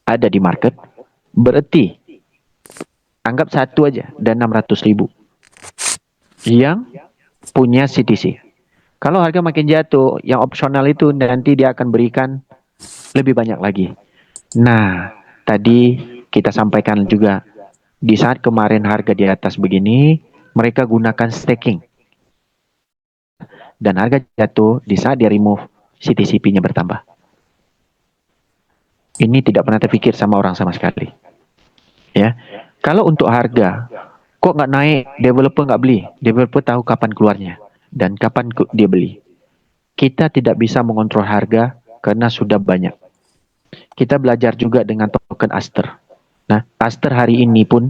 ada di market, berarti anggap satu aja dan 600.000 yang punya CTC. Kalau harga makin jatuh, yang opsional itu nanti dia akan berikan lebih banyak lagi. Nah, tadi kita sampaikan juga, di saat kemarin harga di atas begini, mereka gunakan staking. Dan harga jatuh di saat dia remove, CTCP-nya bertambah. Ini tidak pernah terpikir sama orang sama sekali. Ya, kalau untuk harga, kok nggak naik, developer nggak beli. Developer tahu kapan keluarnya dan kapan dia beli. Kita tidak bisa mengontrol harga karena sudah banyak. Kita belajar juga dengan token Aster. Nah, Aster hari ini pun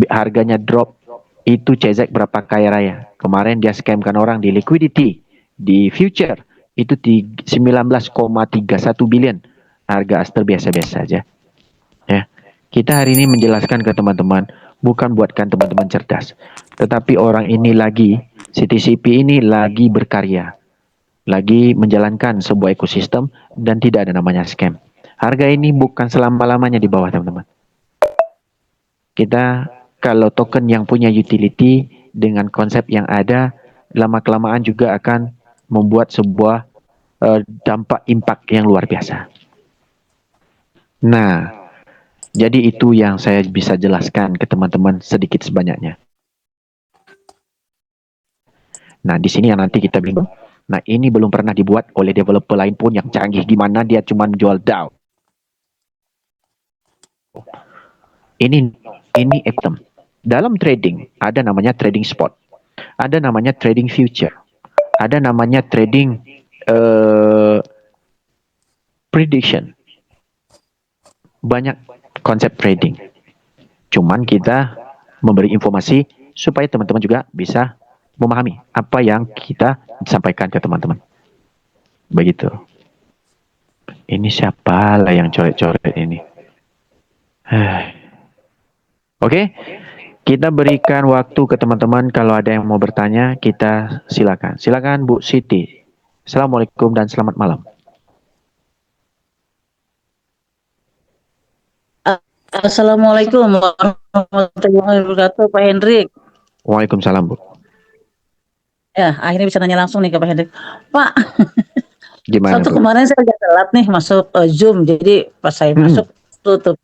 harganya drop, itu CZ berapa kaya raya. Kemarin dia scamkan orang di liquidity, di future, itu di 19,31 billion. Harga Aster biasa-biasa aja. Ya. Kita hari ini menjelaskan ke teman-teman, bukan buatkan teman-teman cerdas. Tetapi orang ini lagi, CTCP ini lagi berkarya. Lagi menjalankan sebuah ekosistem dan tidak ada namanya scam. Harga ini bukan selama-lamanya di bawah, teman-teman. Kita kalau token yang punya utility dengan konsep yang ada, lama-kelamaan juga akan membuat sebuah dampak impact yang luar biasa. Nah, jadi itu yang saya bisa jelaskan ke teman-teman sedikit sebanyaknya. Nah, di sini yang nanti kita bingung. Nah, ini belum pernah dibuat oleh developer lain pun yang canggih gimana dia cuma jual DAO. Ini item. Dalam trading ada namanya trading spot, ada namanya trading future, ada namanya trading prediction. Banyak konsep trading. Cuman kita memberi informasi supaya teman-teman juga bisa memahami apa yang kita sampaikan ke teman-teman. Begitu. Ini siapa lah yang coret-coret ini? Oke, kita berikan waktu ke teman-teman. Kalau ada yang mau bertanya, kita silakan. Silakan Bu Siti. Assalamualaikum dan selamat malam. Assalamualaikum warahmatullahi wabarakatuh, Pak Hendrik. Waalaikumsalam, Bu. Ya, akhirnya bisa nanya langsung nih ke Pak Hendrik. Pak, Gimana, satu Bu? kemarin saya agak telat nih masuk Zoom, jadi pas saya masuk tutup.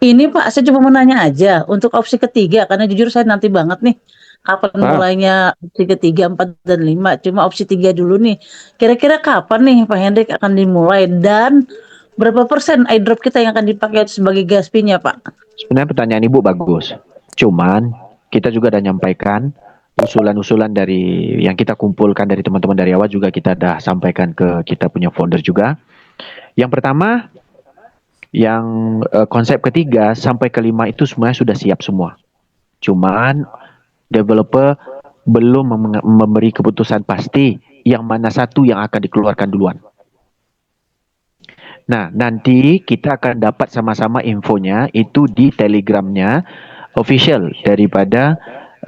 Ini Pak, saya cuma mau nanya aja untuk opsi ketiga, karena jujur saya nanti banget nih kapan mulainya opsi ketiga, 4 dan 5. Cuma opsi 3 dulu nih. Kira-kira kapan nih Pak Hendrik akan dimulai dan berapa persen airdrop kita yang akan dipakai sebagai gas fee-nya, Pak? Sebenarnya pertanyaan Ibu bagus. Cuman kita juga udah nyampaikan usulan-usulan dari yang kita kumpulkan dari teman-teman dari awal, juga kita udah sampaikan ke kita punya founder juga. Yang pertama, yang konsep ketiga sampai kelima itu sebenarnya sudah siap semua. Cuman developer belum memberi keputusan pasti yang mana satu yang akan dikeluarkan duluan. Nah, nanti kita akan dapat sama-sama infonya itu di telegramnya official daripada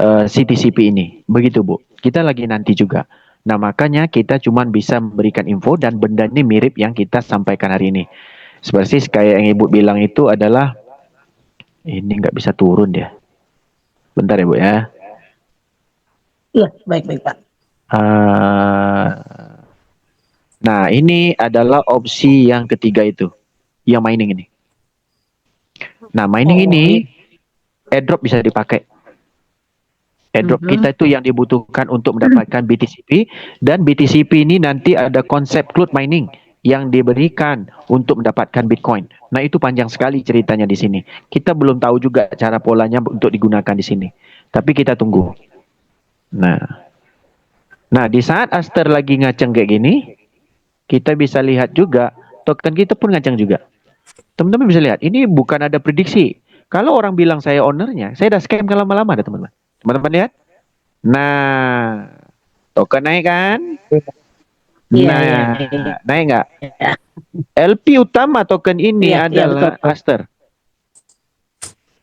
CTCP ini. Begitu, Bu. Kita lagi nanti juga. Nah, makanya kita cuma bisa memberikan info dan benda ini mirip yang kita sampaikan hari ini. Seperti kayak yang Ibu bilang itu adalah, ini nggak bisa turun dia. Bentar ya, Bu ya. Iya, baik-baik, Pak. Nah, ini adalah opsi yang ketiga itu, yang mining ini. Nah, mining ini airdrop bisa dipakai. Airdrop kita itu yang dibutuhkan untuk mendapatkan BTCP, dan BTCP ini nanti ada konsep cloud mining yang diberikan untuk mendapatkan Bitcoin. Nah, itu panjang sekali ceritanya di sini. Kita belum tahu juga cara polanya untuk digunakan di sini. Tapi kita tunggu. Nah, di saat Aster lagi ngaceng kayak gini, kita bisa lihat juga token kita pun ngaceng juga. Teman-teman bisa lihat, ini bukan ada prediksi. Kalau orang bilang saya ownernya, saya udah scam kan lama-lama ada teman-teman. Teman-teman lihat? Nah, token naik kan? Nah, naik nggak? LP utama token ini adalah Aster.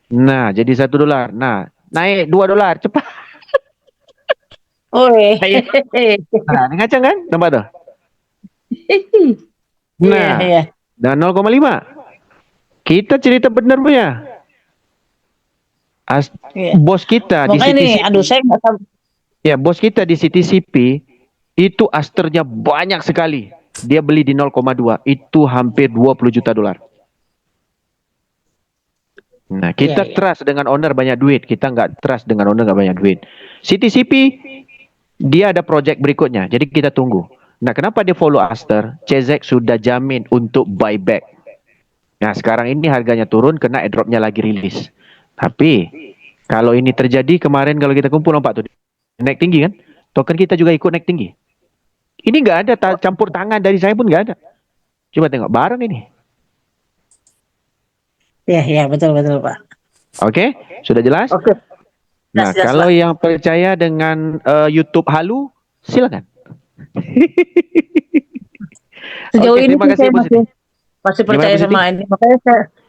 Nah, jadi $1. Nah, naik $2, cepat. Nah, ngaceng kan? Nampak tuh? Nah, dan 0,5. Kita cerita benar punya. Iya. Bos kita di Makanya nih, CTCP, aduh saya nggak tahu. ya bos kita di CTCP itu asternya banyak sekali. Dia beli di 0,2, itu hampir 20 juta dolar. Nah, Iya, kita iya. trust dengan owner banyak duit. Kita nggak trust dengan owner nggak banyak duit. CTCP, dia ada project berikutnya. Jadi kita tunggu. Nah, kenapa dia follow Aster? CZ sudah jamin untuk buyback. Nah, sekarang ini harganya turun karena airdropnya lagi rilis. Tapi, kalau ini terjadi kemarin kalau kita kumpul nampak tuh, naik tinggi kan? Token kita juga ikut naik tinggi. Ini nggak ada campur tangan dari saya pun nggak ada. Coba tengok bareng ini. Iya, iya, betul, betul, Pak. Oke, sudah jelas? Oke, Nah, jelas, kalau Pak. yang percaya dengan YouTube halu, silakan. Sejauh Oke, ini terima sih kasih saya Bu Siti. masih Gimana percaya Bu Siti? sama ini. Makanya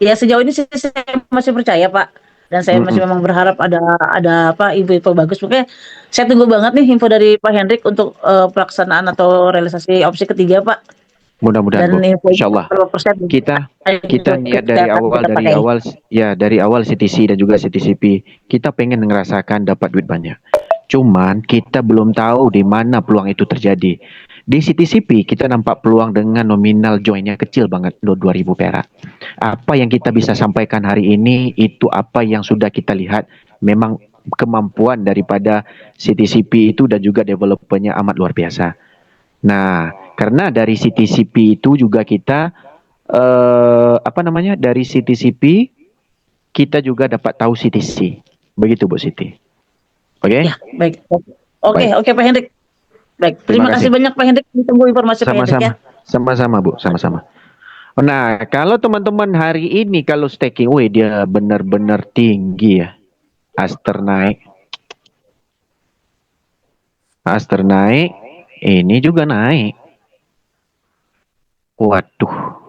ya sejauh ini sih saya masih percaya, Pak. Dan saya masih Mm-mm. memang berharap ada apa info-info bagus. Makanya saya tunggu banget nih info dari Pak Hendrik untuk pelaksanaan atau realisasi opsi ketiga, Pak. Mudah-mudahan Dan Bu. info Insya Allah. berapa persen Kita niat kita akan kita dari pakai. awal ya dari awal CTC dan juga CTCP kita pengen ngerasakan dapat duit banyak. Cuman kita belum tahu di mana peluang itu terjadi. Di CTCP kita nampak peluang dengan nominal joinnya kecil banget 2.000 perak. Apa yang kita bisa sampaikan hari ini itu apa yang sudah kita lihat memang kemampuan daripada CTCP itu dan juga developernya amat luar biasa. Nah, karena dari CTCP itu juga kita apa namanya dari CTCP kita juga dapat tahu CTC. Begitu Bu Siti. Oke? Ya, baik. Oke, Baik. oke Pak Hendrik. Baik, Terima terima kasih kasih. banyak Pak Hendrik. Ditunggu informasi Pak Hendrik ya. Sama-sama. Sama-sama Bu, sama-sama. Nah, kalau teman-teman hari ini kalau staking, dia benar-benar tinggi ya. Aster naik. Aster naik. Ini juga naik. Waduh.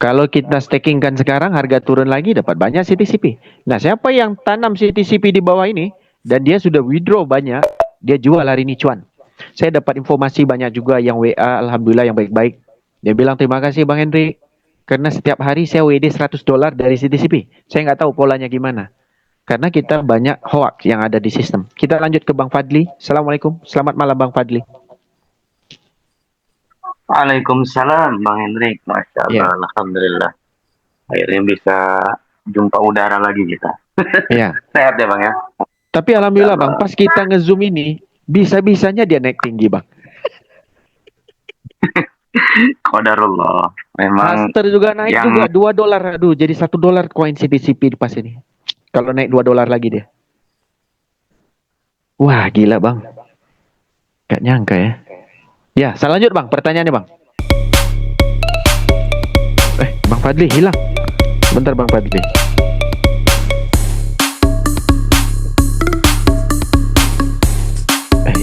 Kalau kita stakingkan sekarang harga turun lagi dapat banyak CTCP. Nah, siapa yang tanam CTCP di bawah ini dan dia sudah withdraw banyak, dia jual hari ini cuan. Saya dapat informasi banyak juga yang WA, alhamdulillah yang baik-baik. Dia bilang terima kasih Bang Hendrik karena setiap hari saya WD $100 dari CTCP. Saya nggak tahu polanya gimana. Karena kita banyak hoax yang ada di sistem. Kita lanjut ke Bang Fadli. Assalamualaikum. Selamat malam Bang Fadli. Waalaikumsalam Bang Hendrik, Masya Ya, Allah, Alhamdulillah. Akhirnya bisa jumpa udara lagi kita. ya. Sehat ya Bang ya? Tapi alhamdulillah Bang, Allah. pas kita nge-zoom ini, bisa-bisanya dia naik tinggi Bang. Qadarullah. Memang Aster juga naik yang juga $2. Aduh, jadi $1 koin CTCP pas ini. Kalau naik $2 lagi dia. Wah, gila Bang. Gak nyangka ya. Ya, saya lanjut Bang, pertanyaannya Bang. Bang Fadli hilang. Bentar Bang Fadli.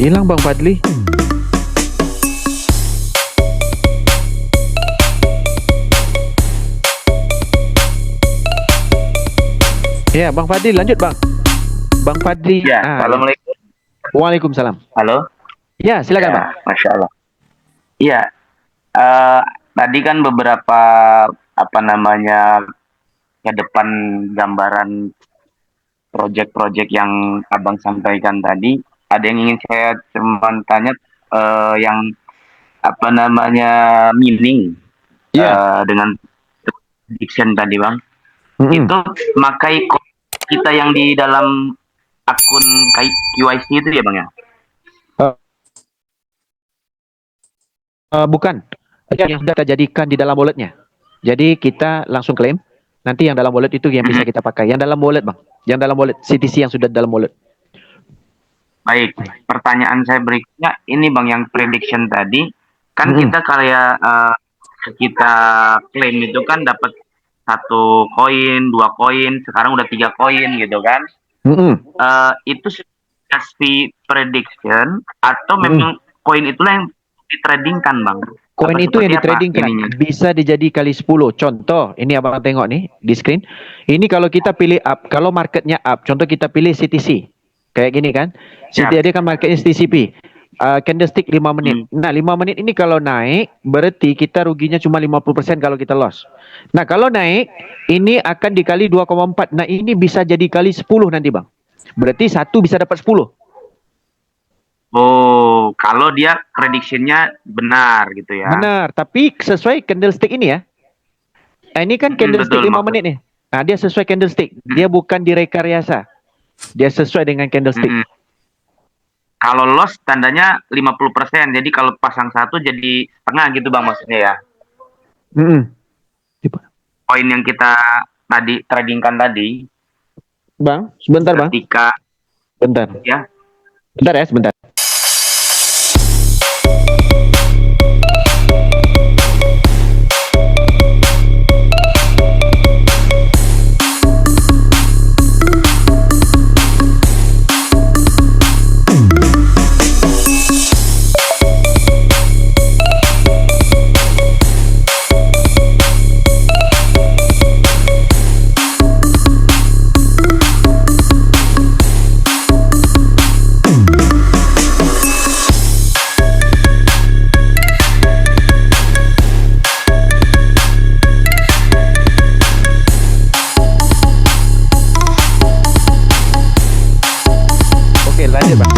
Hilang Bang Fadli. Ya, Bang Fadli lanjut Bang. Bang Fadli. ya, Assalamualaikum. Waalaikumsalam. Halo? Ya, silakan Ya, Bang. Masya Allah. Iya, tadi kan beberapa apa namanya ke depan gambaran proyek-proyek yang Abang sampaikan tadi. Ada yang ingin saya cuman tanya yang apa namanya meaning Iya. dengan prediction tadi Bang. Mm-mm. Itu makai kita yang di dalam akun QYC itu ya Bang ya? Bukan. Yang sudah kita jadikan di dalam walletnya. Jadi kita langsung klaim. Nanti yang dalam wallet itu yang bisa kita pakai. Yang dalam wallet Bang. Yang dalam wallet. CTC yang sudah dalam wallet. Baik, pertanyaan saya berikutnya ini Bang yang prediction tadi kan Mm-mm. kita kayak kita klaim itu kan dapat 1 koin, 2 koin, sekarang udah 3 koin gitu kan? Mm-mm. Itu kasih prediction atau memang koin itulah yang ditradingkan Bang? Koin Apa itu yang seperti apa ditradingkan ininya? bisa dijadi kali 10. Contoh, ini abang tengok nih di screen. Ini kalau kita pilih up, kalau marketnya up, contoh kita pilih CTC. Kayak gini kan. Ya. Dia kan marketnya CTCP. candlestick 5 menit. Nah, 5 menit ini kalau naik, berarti kita ruginya cuma 50% kalau kita loss. Nah, kalau naik, ini akan dikali 2,4. Nah, ini bisa jadi kali 10 nanti, Bang. Berarti satu bisa dapat 10. Oh, kalau dia prediksinya benar gitu ya. Benar, tapi sesuai candlestick ini ya. Ini kan candlestick Betul, 5 menit nih. Nah, dia sesuai candlestick. Dia bukan direkayasa. Dia sesuai dengan candlestick. Kalau loss tandanya 50%. Jadi kalau pasang satu jadi setengah gitu Bang maksudnya ya. Poin yang kita tadi tradingkan tadi. Bang, sebentar Bang. Ketika bentar. Ya. Bentar ya, sebentar. Oke, lanjut Bang.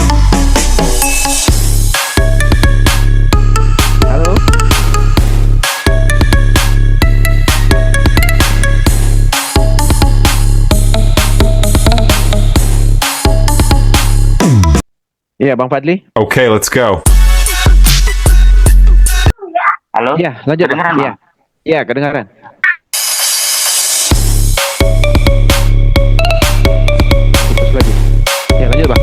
Halo. Iya, Bang Fadli. Okay, let's go. Halo? Iya, lanjut. Kedengeran, Iya. Bang? Iya, kedengaran. Putus lagi. Ya, lanjut, Bang.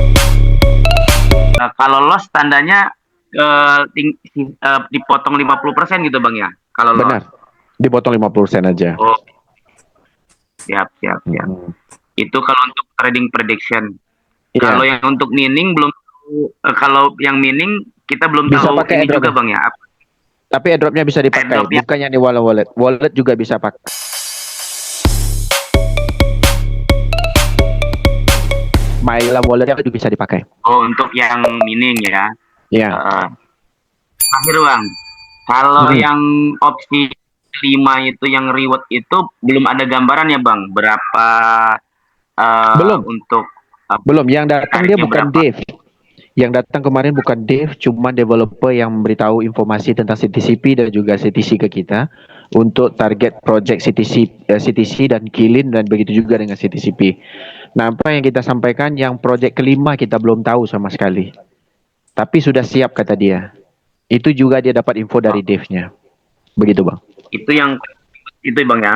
Nah, kalau loss tandanya dipotong 50% gitu Bang ya. Kalau loss. Benar. Dipotong 50% aja. Oh. Siap. Itu kalau untuk trading prediction. Iya. Kalau yang untuk mining belum tahu, kalau yang mining kita belum Bisa tahu pakai ini juga airdrop. Bang ya. Tapi airdropnya bisa dipakai, Airdropnya. bukan yang di wallet. Wallet juga bisa pakai. Myla wallet juga bisa dipakai. Oh, untuk yang mining ya. Iya. Terakhir Bang, kalau Hmm. yang opsi 5 itu yang reward itu belum ada gambaran ya Bang, berapa Belum. untuk Belum, yang datang dia tarifnya bukan berapa? Dave. Yang datang kemarin bukan Dave, cuma developer yang memberitahu informasi tentang CTCP dan juga CTC ke kita untuk target project CTC dan Kilin dan begitu juga dengan CTCP. Nah, apa yang kita sampaikan, yang project kelima kita belum tahu sama sekali. Tapi sudah siap kata dia. Itu juga dia dapat info dari Dave-nya. Begitu, Bang. Itu yang itu Bang ya.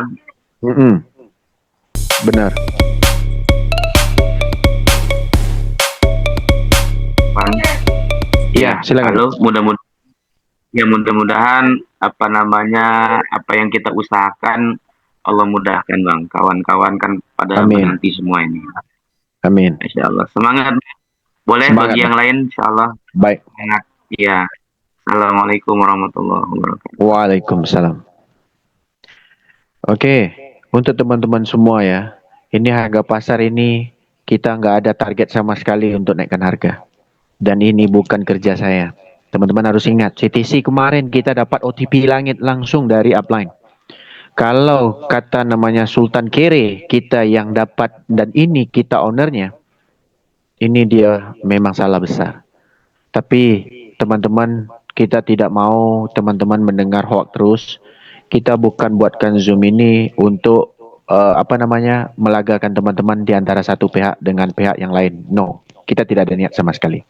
Benar. Bang. Iya, silakan. Halo, mudah-mudahan apa yang kita usahakan Allah mudahkan Bang. Kawan-kawan kan pada Amin. menanti semua ini. Amin. Insyaallah. Semangat. Boleh Semangat, bagi yang Bang. lain insyaallah. Baik. Semangat. Iya. Assalamualaikum warahmatullahi wabarakatuh. Waalaikumsalam. Oke, untuk teman-teman semua ya, ini harga pasar ini kita nggak ada target sama sekali untuk naikkan harga. Dan ini bukan kerja saya. Teman-teman harus ingat, CTC kemarin kita dapat OTP langit langsung dari upline. Kalau kata namanya Sultan Kere, kita yang dapat dan ini kita ownernya, ini dia memang salah besar. Tapi teman-teman, kita tidak mau teman-teman mendengar hoax terus. Kita bukan buatkan Zoom ini untuk melagakan teman-teman di antara satu pihak dengan pihak yang lain. No, kita tidak ada niat sama sekali.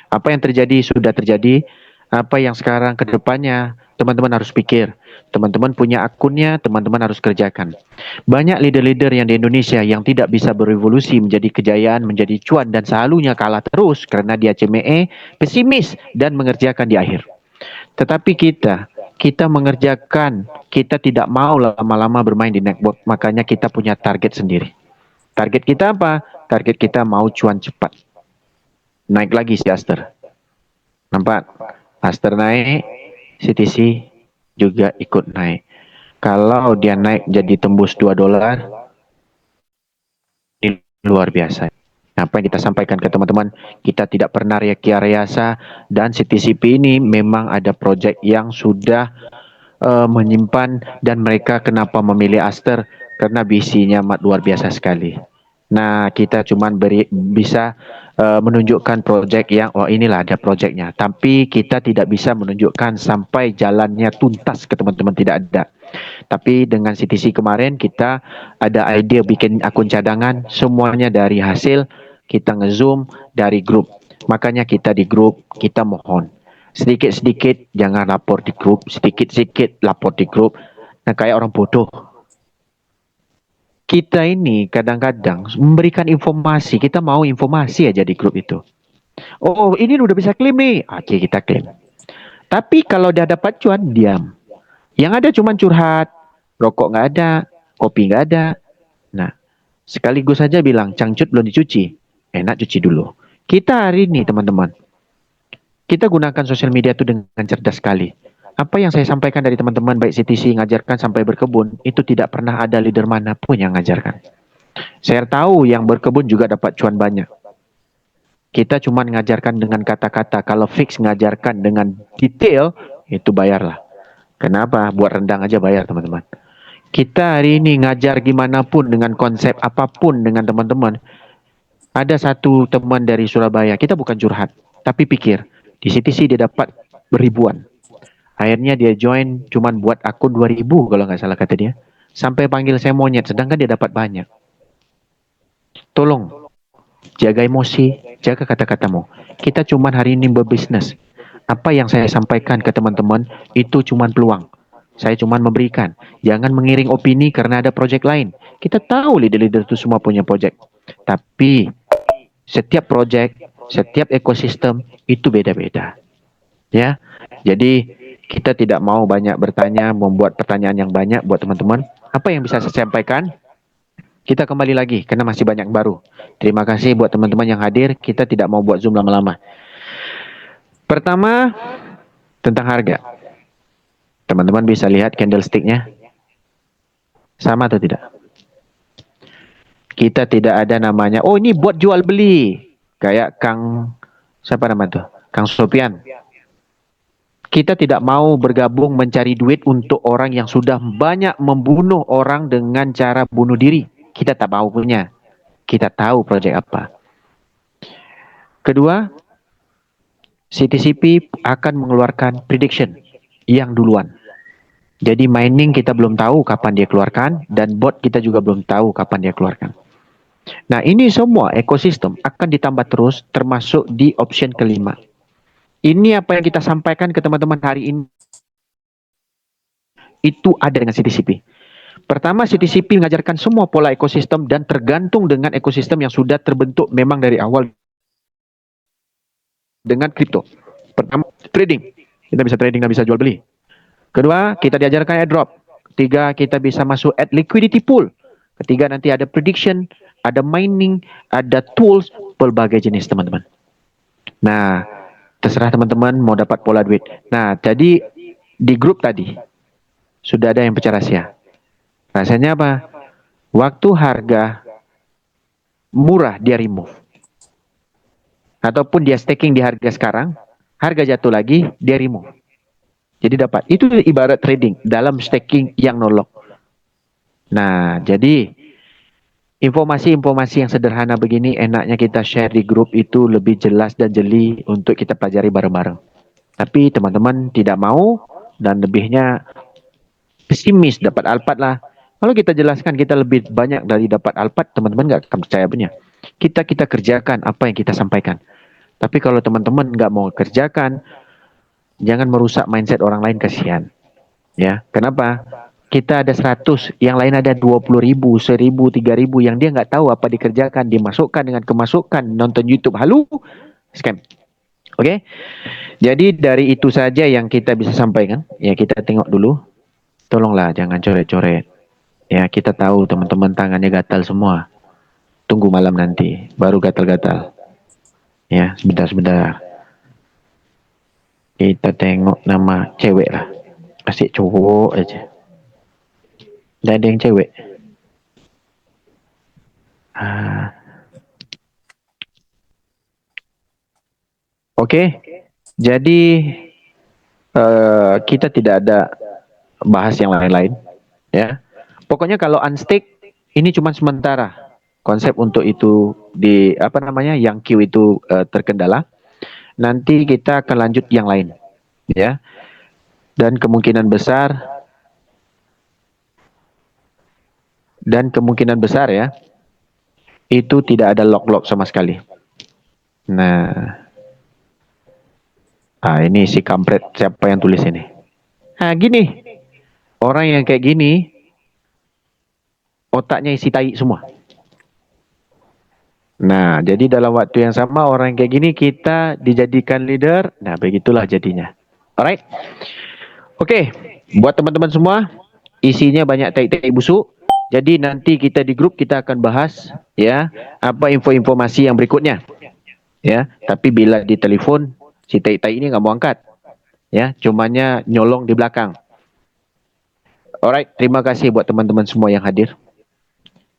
Apa yang terjadi sudah terjadi. Apa yang sekarang ke depannya teman-teman harus pikir. Teman-teman punya akunnya, teman-teman harus kerjakan. Banyak leader-leader yang di Indonesia yang tidak bisa berevolusi menjadi kejayaan, menjadi cuan dan selalunya kalah terus karena dia CME, pesimis dan mengerjakan di akhir. Tetapi kita mengerjakan, kita tidak mau lama-lama bermain di network, makanya kita punya target sendiri. Target kita apa? Target kita mau cuan cepat. Naik lagi si Aster. Nampak? Aster naik, CTC juga ikut naik. Kalau dia naik jadi tembus $2, ini luar biasa. Apa yang kita sampaikan ke teman-teman, kita tidak pernah rekayasa, dan CTCP ini memang ada projek yang sudah menyimpan, dan mereka kenapa memilih Aster, karena visinya amat luar biasa sekali. Nah, kita cuma bisa menunjukkan projek yang, oh inilah ada projeknya. Tapi kita tidak bisa menunjukkan sampai jalannya tuntas ke teman-teman, tidak ada. Tapi dengan CTC kemarin kita ada ide bikin akun cadangan, semuanya dari hasil kita nge-zoom dari grup. Makanya kita di grup, kita mohon. Sedikit-sedikit jangan lapor di grup, sedikit-sedikit lapor di grup. Nah, kayak orang bodoh. Kita ini kadang-kadang memberikan informasi, kita mau informasi aja di grup itu. Oh, ini udah bisa klaim nih. Oke, kita klaim. Tapi kalau udah dapat cuan, diam. Yang ada cuma curhat, rokok nggak ada, kopi nggak ada. Nah, sekaligus saja bilang, cangcut belum dicuci. Enak cuci dulu. Kita hari ini, teman-teman, kita gunakan sosial media itu dengan cerdas sekali. Apa yang saya sampaikan dari teman-teman, baik CTC ngajarkan sampai berkebun, itu tidak pernah ada leader manapun yang ngajarkan. Saya tahu yang berkebun juga dapat cuan banyak. Kita cuma ngajarkan dengan kata-kata. Kalau fix ngajarkan dengan detail, itu bayarlah. Kenapa? Buat rendang aja bayar, teman-teman. Kita hari ini ngajar gimana pun dengan konsep apapun dengan teman-teman. Ada satu teman dari Surabaya, kita bukan curhat, tapi pikir, di CTC dia dapat beribuan. Akhirnya dia join cuman buat akun 2000 kalau nggak salah kata dia. Sampai panggil saya monyet, sedangkan dia dapat banyak. Tolong, jaga emosi, jaga kata-katamu. Kita cuman hari ini berbisnis. Apa yang saya sampaikan ke teman-teman, itu cuman peluang. Saya cuman memberikan. Jangan mengiring opini karena ada project lain. Kita tahu leader-leader itu semua punya project. Tapi, setiap project, setiap ekosistem, itu beda-beda. Ya, jadi kita tidak mau banyak bertanya, membuat pertanyaan yang banyak buat teman-teman. Apa yang bisa saya sampaikan? Kita kembali lagi, karena masih banyak yang baru. Terima kasih buat teman-teman yang hadir. Kita tidak mau buat Zoom lama-lama. Pertama, tentang harga. Teman-teman bisa lihat candlestick-nya. Sama atau tidak? Kita tidak ada namanya, oh ini buat jual beli. Kayak siapa nama tuh? Kang Sopian. Kita tidak mau bergabung mencari duit untuk orang yang sudah banyak membunuh orang dengan cara bunuh diri. Kita tak mau punya. Kita tahu proyek apa. Kedua, CTCP akan mengeluarkan prediction yang duluan. Jadi mining kita belum tahu kapan dia keluarkan, dan bot kita juga belum tahu kapan dia keluarkan. Nah, ini semua ekosistem akan ditambah terus, termasuk di option kelima. Ini apa yang kita sampaikan ke teman-teman hari ini. Itu ada dengan CTCP. Pertama, CTCP mengajarkan semua pola ekosistem dan tergantung dengan ekosistem yang sudah terbentuk memang dari awal dengan kripto. Pertama, trading. Kita bisa trading dan bisa jual beli. Kedua, kita diajarkan airdrop. Ketiga, kita bisa masuk at liquidity pool. Ketiga, nanti ada prediction, ada mining, ada tools, pelbagai jenis, teman-teman. Nah, terserah teman-teman mau dapat pola duit. Nah, tadi di grup tadi sudah ada yang pecah rahasia. Rasanya apa? Waktu harga murah dia remove. Ataupun dia staking di harga sekarang, harga jatuh lagi, dia remove. Jadi dapat. Itu ibarat trading dalam staking yang nolok. Nah, jadi informasi-informasi yang sederhana begini enaknya kita share di grup itu lebih jelas dan jeli untuk kita pelajari bareng-bareng. Tapi teman-teman tidak mau dan lebihnya pesimis dapat alpat lah. Kalau kita jelaskan kita lebih banyak dari dapat alpat, teman-teman nggak akan percaya punya. Kita kerjakan apa yang kita sampaikan. Tapi kalau teman-teman nggak mau kerjakan, jangan merusak mindset orang lain, kasihan. Ya, kenapa? Kita ada 100, yang lain ada 20.000, 1.000, 3.000 yang dia nggak tahu apa dikerjakan, dimasukkan dengan kemasukan, nonton YouTube, halu, scam. Oke? Jadi dari itu saja yang kita bisa sampaikan. Ya, kita tengok dulu. Tolonglah jangan coret-coret. Ya, kita tahu teman-teman tangannya gatal semua. Tunggu malam nanti, baru gatal-gatal. Ya, sebentar-sebentar. Kita tengok nama cewek lah. Asik cowok aja. Tidak ada yang cewek. Oke, jadi kita tidak ada bahas yang lain-lain, ya. Pokoknya kalau unstick ini cuma sementara. Konsep untuk itu di apa namanya yang queue itu terkendala. Nanti kita akan lanjut yang lain, ya. Dan kemungkinan besar ya, itu tidak ada log-log sama sekali. Nah, ini si kampret siapa yang tulis ini? Nah, gini. Orang yang kayak gini otaknya isi tai semua. Nah, jadi dalam waktu yang sama orang yang kayak gini kita dijadikan leader. Nah, begitulah jadinya. Alright. Oke, buat teman-teman semua, isinya banyak tai-tai busuk. Jadi nanti kita di grup kita akan bahas ya apa informasi yang berikutnya. Ya, tapi bila di telepon si tai-tai ini nggak mau angkat. Ya, cumanya nyolong di belakang. Alright, terima kasih buat teman-teman semua yang hadir.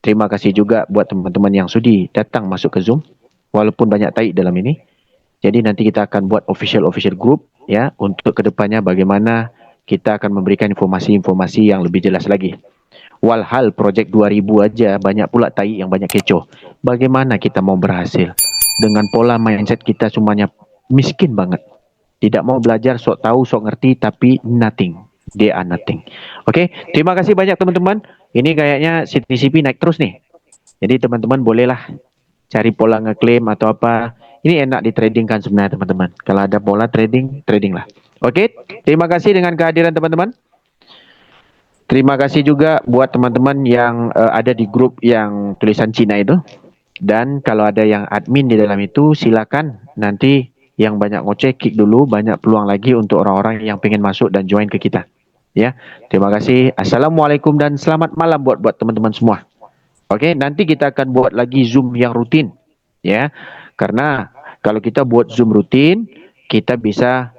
Terima kasih juga buat teman-teman yang sudi datang masuk ke Zoom, walaupun banyak tai dalam ini. Jadi nanti kita akan buat official group ya untuk kedepannya bagaimana kita akan memberikan informasi-informasi yang lebih jelas lagi. Walhal project 2000 aja banyak pula tai yang banyak kecoh. Bagaimana kita mau berhasil dengan pola mindset kita semuanya miskin banget. Tidak mau belajar, sok tahu, sok ngerti, tapi nothing. They are nothing. Oke, terima kasih banyak teman-teman. Ini kayaknya CTCP naik terus nih. Jadi teman-teman bolehlah cari pola ngeklaim atau apa. Ini enak ditradingkan sebenarnya teman-teman. Kalau ada pola trading, trading lah. Oke, terima kasih dengan kehadiran teman-teman. Terima kasih juga buat teman-teman yang ada di grup yang tulisan Cina itu. Dan kalau ada yang admin di dalam itu, silakan nanti yang banyak ngoceh kick dulu, banyak peluang lagi untuk orang-orang yang pengen masuk dan join ke kita. Ya, terima kasih. Assalamualaikum dan selamat malam buat teman-teman semua. Oke, nanti kita akan buat lagi Zoom yang rutin, ya. Karena kalau kita buat Zoom rutin, kita bisa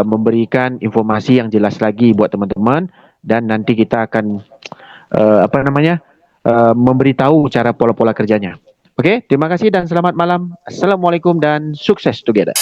memberikan informasi yang jelas lagi buat teman-teman dan nanti kita akan memberitahu cara pola-pola kerjanya. Oke, terima kasih dan selamat malam. Assalamualaikum dan sukses together.